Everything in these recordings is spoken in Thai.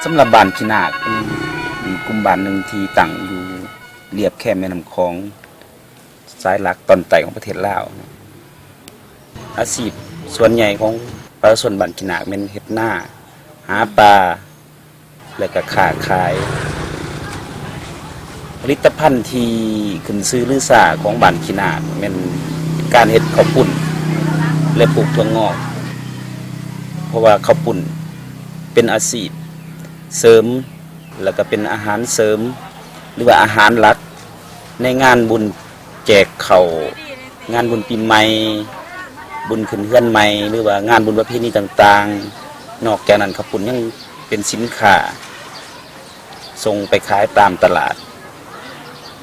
สำหรับบ้านขี้นาคเป็นกลุ่มบ้านหนึ่งที่ตั้งอยู่เรียบแค่แม่น้ำคลองสายหลักตอนใต้ของประเทศลาวอาชีพส่วนใหญ่ของประชาชนบ้านขี้นาคเป็นเฮ็ดนาหาปลาแล้วก็ค้าขายผลิตภัณฑ์ที่ขึ้นชื่อลือชาของบ้านขี้นาคเป็นการเฮ็ดข้าวปุ้นและปลูกถั่วงอกเพราะว่าข้าวปุ้นเป็นอาชีพเสริมแล้วก็เป็นอาหารเสริมหรือว่าอาหารหลักในงานบุญแจกข้าวงานบุญปีใหม่บุญขึ้นเฮือนใหม่หรือว่างานบุญประเพณีต่างๆนอกจากนั้นข้าวปุ้นยังเป็นสินค้าส่งไปขายตามตลาด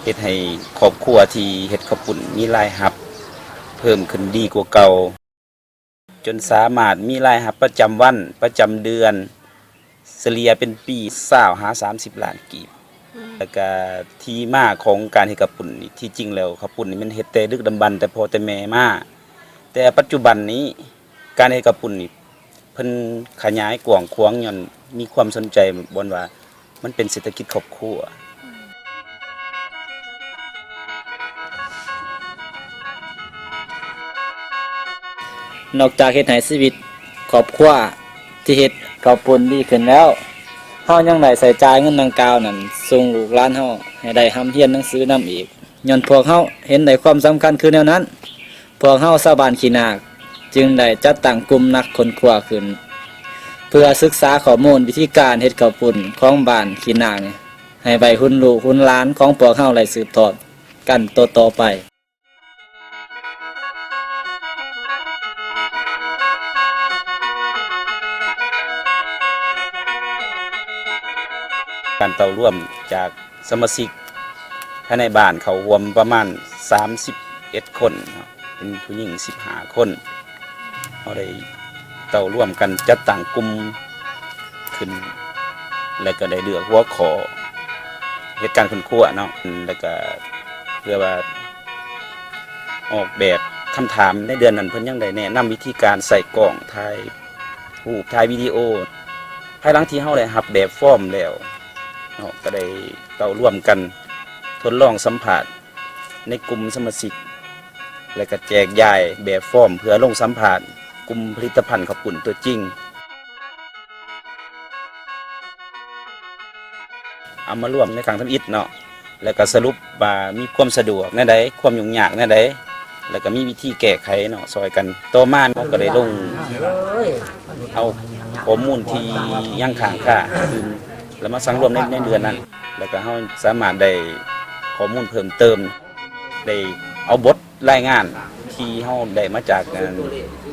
เฮ็ดให้ครอบครัวที่เฮ็ดข้าวปุ้นมีรายรับเพิ่มขึ้นดีกว่าเก่าจนสามารถมีรายรับประจำวันประจำเดือนเฉลี่ยเป็นปี20-30 ล้านกีบแล้วก็ที่มาของการเฮ็ดข้าวปุ้นนี่ที่จริงแล้วข้าวปุ้นนี่มันเฮ็ดแต่ดึกดำบรรพ์แต่พ่อแต่แม่มาแต่ปัจจุบันนี้การเฮ็ดข้าวปุ้นนี่เพิ่นขยายกว้างขวางย้อนมีความสนใจบ่ว่ามันเป็นเศรษฐกิจครอบครัวนอกจากเฮ็ดให้ชีวิตครอบครัวที่เฮ็ดข้าวปุ้นดีขึ้นแล้วเฮายังได้ใช้จ่ายเงินดังกล่าวนั้นส่งลูกหลานเฮาให้ได้ร่ำเรียนหนังสือนำอีกย้อนพวกเฮาเห็นได้ความสำคัญคือแนวนั้นพวกเฮาชาวบ้านขี้นาคจึงได้จัดตั้งกลุ่มนักค้นคว้าขึ้นเพื่อศึกษาข้อมูลวิธีการเฮ็ดข้าวปุ้นของบ้านขี้นาคให้ไว้รุ่นลูกรุ่นหลานของพวกเฮาได้สืบทอดกันต่อไปการเข้าร่วมจากสมาชิกภายในบ้านเขารวมประมาณ31คนเป็นผู้หญิง15คนเราได้เข้าร่วมกันจัดตั้งกลุ่มขึ้นแล้วก็ได้เลือกหัวข้อเหตุการณ์ค้นคว้าเนาะแล้วก็เพื่อว่าออกแบบคำถามในเดือนนั้นเพิ่นยังได้แนะนำวิธีการใส่กล้องถ่ายรูปถ่ายวิดีโอภายหลังที่เฮาได้รับแบบฟอร์มแล้วก็ได้เข้าร่วมกันทดลองสัมผัสในกลุ่มสมาชิกและก็แจกจ่ายแบบฟอร์มเพื่อลงสัมผัสกลุ่มผลิตภัณฑ์ข้าวปุ้นตัวจริงเอามาร่วมในครั้งทำอิฐเนาะแล้วก็สรุปว่ามีความสะดวกแน่ใดความยุ่งยากแน่ใดแล้วก็มีวิธีแก้ไขเนาะซอยกันต่อมาเราก็ได้ลงเอาข้อมูลที่ยังค้างคาคือแล้วมาสังรวมในเดือนนั้นแล้วก็เราสามารถได้ข้อมูลเพิ่มเติมได้เอาบทรายงานที่เราได้มาจาก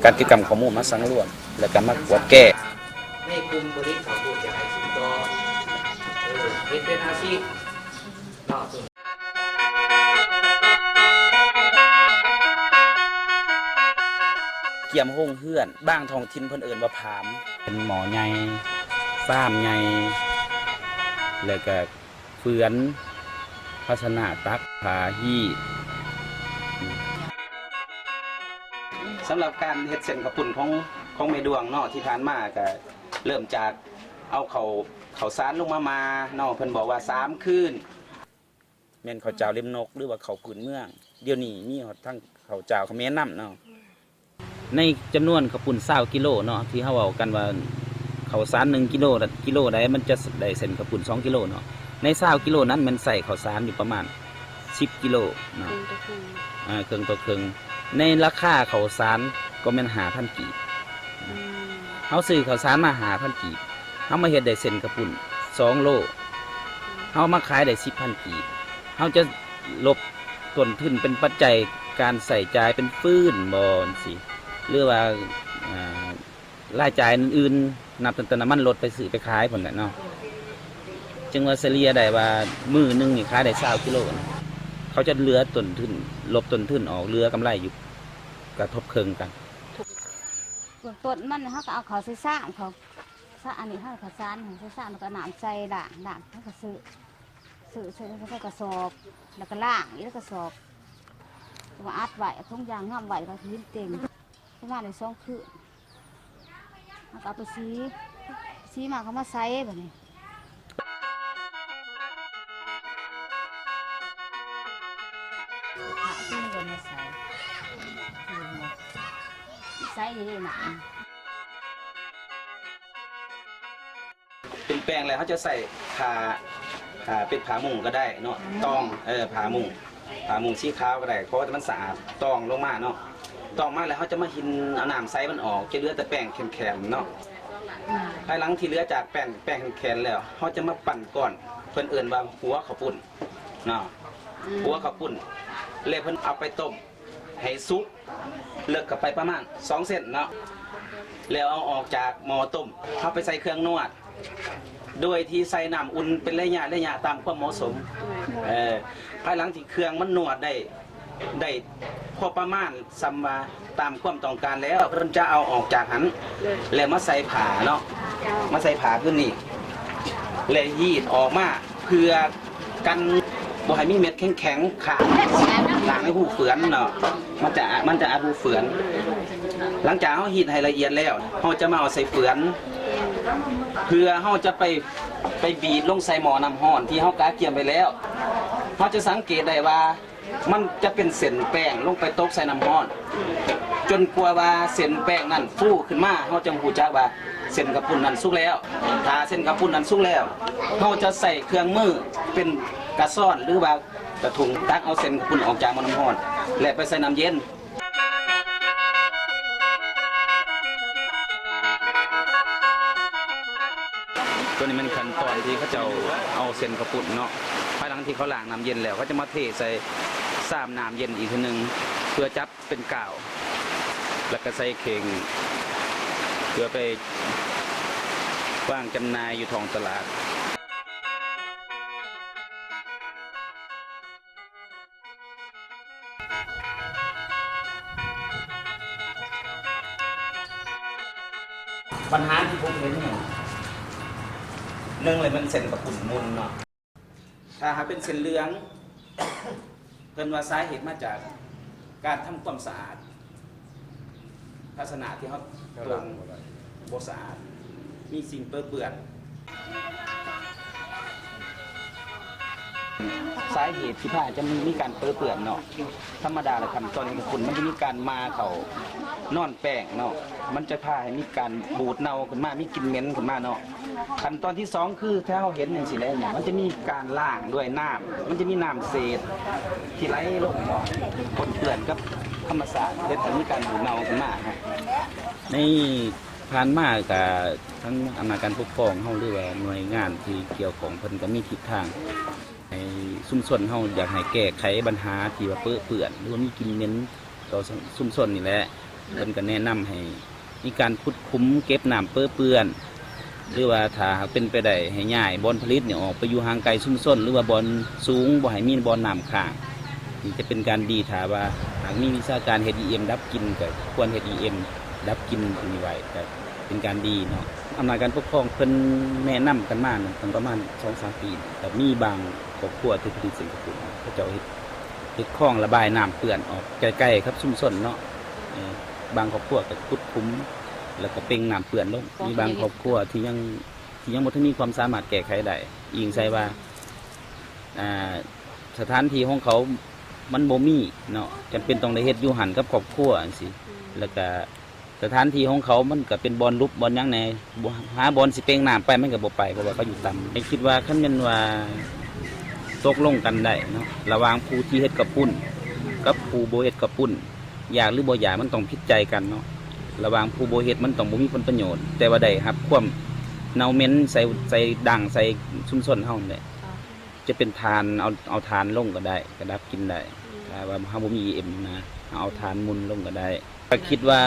การกิจกรรมข้อมูลมาสังรวมแล้วก็มากวดแก้ในกลุ่มบริษัทผู้จะให้สินต่อเป็นอาชีพเกี่ยมห้องเฮือนบ้างท้องถิ่นเพิ่นเอิ้นว่าผามเป็นหมอใหญ่ฟ้ามใหญ่แล้วก็เฟือนภาชนะตักผาฮี้สำหรับการเฮ็ดเส้นข้าวปุ้นของแม่ดวงเนาะที่ผ่านมาก็เริ่มจากเอาข้าวสารลงมาเนาะเพิ่นบอกว่า3คืนแม่นข้าวเจ้าเล็มนกหรือว่าข้าวพื้นเมืองเดี๋ยวนี้มีฮอดทั้งข้าวเจ้าเขมรนำเนาะในจำนวนข้าวปุ้น20กิโลเนาะที่เฮาเว้ากันว่าข้าวสาร1กิโลใดมันจะได้เส้นข้าวปุ้น2กิโลเนาะใน20กิโลนั้นมันใส่ข้าวสารอยู่ประมาณ10กิโลเนาะเครื่องต่อเครื่องในราคาข้าวสารก็แม่น5,000กีบเฮาซื้อข้าวสารมา5,000กีบเฮามาเฮ็ดได้เส้นข้าวปุ้น2โลเฮามาขายได้10,000กีบเฮาจะลบต้นทุนเป็นปัจจัยการใส่จ่ายเป็นฟืนบ่สิหรือว่ารายจ่ายอื่นๆนับตั้งแต่น้ำมันรถไปซื้อไปขายพุ่นน่ะเนาะจึงว่าเฉลี่ยได้ว่ามื้อนึงนี่ขายได้20กิโลเขาจะเหลือต้นทุนลบต้นทุนออกเหลือกำไรอยู่กระทบครึ่งกันต้นมันเขาก็เอาเขาใส่ซ่านเขาซ่าอันนี้เขาเขาซ่านใส่ซ่านแล้วก็น้ำใจด่างเขาก็ซื้อใส่กระสอบแล้วก็ล่างอีกแล้วกระสอบมาอัดไว้ทุ่งยางง่ามไว้แล้วก็ทิ้งเต็มประมาณใน2 คืนเขาก็เอาไปซีมาเขามาใส่แบบนี้ คนมาใส่นี่หนัง เป็นแป้งแล้วเขาจะใส่ผ้าเป็นผ้ามุงก็ได้เนาะตองผ้ามุงสีขาวก็ได้เพราะว่ามันสะอาดตองลงมาเนาะตองมาแล้วเขาจะมาหินเอาน้ำใส่มันออกจะเหลือแต่แป้งแข็งๆเนาะภายหลังที่เหลือจากแป้งแข็งแล้วเขาจะมาปั่นก่อนเพิ่นเอิ่นว่าหัวข้าวปุ้นเนาะหัวข้าวปุ้นเลยเพิ่นเอาไปต้มให้สุกเลิกกับไปประมาณ2 เซนเนาะแล้วเอาออกจากหม้อต้มเขาไปใส่เครื่องนวดโดยที่ใส่น้ำอุ่นเป็นระยะตามความเหมาะสมภายหลังที่เครื่องมันนวดได้พอประมาณซัมวาตามความต้องการแล้วเพิ่นจะเอาออกจากหันแล้วมาใส่ผ้าเนาะมาใส่ผ้าขึ้นนี่เลยยีดออกมาเพื่อกันบ่ให้มีเม็ดแข็งๆขาดล้างให้หูเฝือนเนาะมันจะอาหูเฝือนหลังจากเฮาหีดให้ละเอียดแล้วเฮาจะมาเอาใส่เฝือนเพื่อเฮาจะไปบีบลงใส่หม้อน้ำร้อนที่เฮากะเกี่ยมไปแล้วเฮาจะสังเกตได้ว่ามันจะเป็นเส้นแป้งลงไปตกใส่น้ำร้อนจนกว่าว่าเส้นแป้งนั้นฟูขึ้นมาเฮาจะรู้จักว่าเส้นกระปุ่นนั้นสุกแล้วถ้าเส้นกระปุ่นนั้นสุกแล้วเฮาจะใส่เครื่องมือเป็นกระซ่อนหรือว่ากระถุงตักเอาเส้นกระปุ่นออกจากหม้อน้ำร้อนและไปใส่น้ำเย็นตัวนี้มันขั้นตอนที่เขาจะเอาเส้นกระปุ่นเนาะภายหลังที่เขาล้างน้ำเย็นแล้วเขาจะมาเทใส่ซ้ำน้ำเย็นอีกทีนึงเพื่อจับเป็นกาวแล้วก็ใส่เข่งเพื่อไปวางจำหน่ายอยู่ท้องตลาดปัญหาที่ผมเห็นเนี่ยเรื่องอะไรมันเส้นกระปุ่นมุนเนาะถ้าหากเป็นเส้นเหลืองเพิ่นว่าสาเหตุมาจากการทำความสะอาดลักษณะที่เขาตรงบ่สะอาดมีสิ่งเปื้อนสาเหตุที่ผ้าจะมีการเปื้อนเนาะธรรมดาแล้วขั้นตอนกระปุ่นมันจะมีการมาเขานอนแป้งเนาะมันจะพาให้มีการบูดเน่าขึ้นมามีกลิ่นเหม็นขึ้นมาเนาะขั้นตอนที่2คือถ้าเราเห็นอย่างสิแล้วเนี่ยมันจะมีการล้างด้วยน้ำมันจะมีน้ำเศษที่ไหลลงเนาะปนเปื้อนกับธรรมศาสตร์เด็ดแต่มีการบูดเน่าขึ้นมาครับในผ่านมากับทั้งอำนาจการปกครองเฮาหรือว่าหน่วยงานที่เกี่ยวของเพิ่นก็มีทิศทางในชุมชนเฮาอยากให้แก้ไขปัญหาที่ว่าเปื้อนหรือว่ามีกลิ่นเหม็นต่อชุมชนนี่แหละเพิ่นก็แนะนำให้มีการขุดคุ้มเก็บน้ำเปื้อนหรือว่าถ้าหากเป็นไปได้ให้ย้ายบ่อนผลิตเนี่ยออกไปอยู่ห่างไกลชุมชนหรือว่าบ่อนสูงบ่ให้มีบ่อนน้ำค้างนี่จะเป็นการดีถ้าว่าหากมีวิชาการเฮ็ด EM ดับกลิ่นก็ควรเฮ็ด EM ดับกลิ่นตรงนี้ไว้ก็เป็นการดีเนาะอำนาจการปกครองเพิ่นแนะนำกันมาตั้งประมาณ 2-3 ปีแต่มีบางครอบครัวที่ผลิตสิ่งกระปุกเขาเจ้าเฮ็ดคลองระบายน้ำเปื้อนออกใกล้ๆครับชุมชนเนาะบางครอบครัวก็ขุดคุ้มแล้วก็เป่งน้ำเปื้อนลงมีบางครอบครัวที่ยังบ่ทันมีความสามารถแก้ไขได้อิงใส่ว่าสถานที่ของเขามันบ่มีเนาะจำเป็นต้องได้เฮ็ดอยู่หันกับครอบครัวจังซี่แล้วก็สถานที่ของเขามันก็เป็นบอนลุบบอนยังแหน่หาบอนสิเป่งน้ำไปมันก็บ่ไปเพราะว่าเขาอยู่ต่ำไม่คิดว่าคันแม่นว่าตกลงกันได้เนาะระหว่างผู้ที่เฮ็ดกระปุ้นกับผู้บ่เฮ็ดกระปุ้นอยากหรือบ่อยากมันต้องพิจใจกันเนาะระหว่างผู้บ่เฮ็ดมันต้องบ่มีผลประโยชน์แต่ว่าได้รับความเนาเหม็นใส่ดังใส่ชุมชนเฮาเนี่ยจะเป็นทานเอาทานลงก็ได้ก็ดับกินได้ถ้าว่าเฮาบ่มี EM นะเอาทานมุนลงก็ได้ก็คิดว่า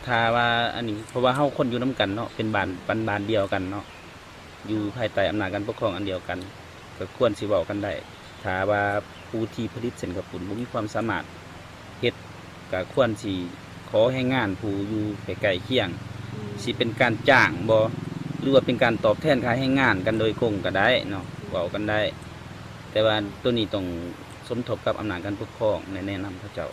ถ้าว่าอันนี้เพราะว่าเฮาคนอยู่นํกันเนาะเป็นบ้านเดียวกันเนาะอยู่ภายใต้อำนาจการปกครองอันเดียวกันก็ควรสิเว้ากันได้ถ้าว่าผู้ที่ผลิตเส้นกระปุนบ่มีความสามารถเฮ็ดก็ควรสิขอให้งานผู้อยู่ใกล้ๆเคียงสิเป็นการจ้างบ่หรือว่าเป็นการตอบแทนค่าให้งานกันโดยตรงก็ได้เนาะเว้ากันได้แต่ว่าตัวนี้ต้องสมทบกับอำนาจการปกครองแนะนำเขาเจ้า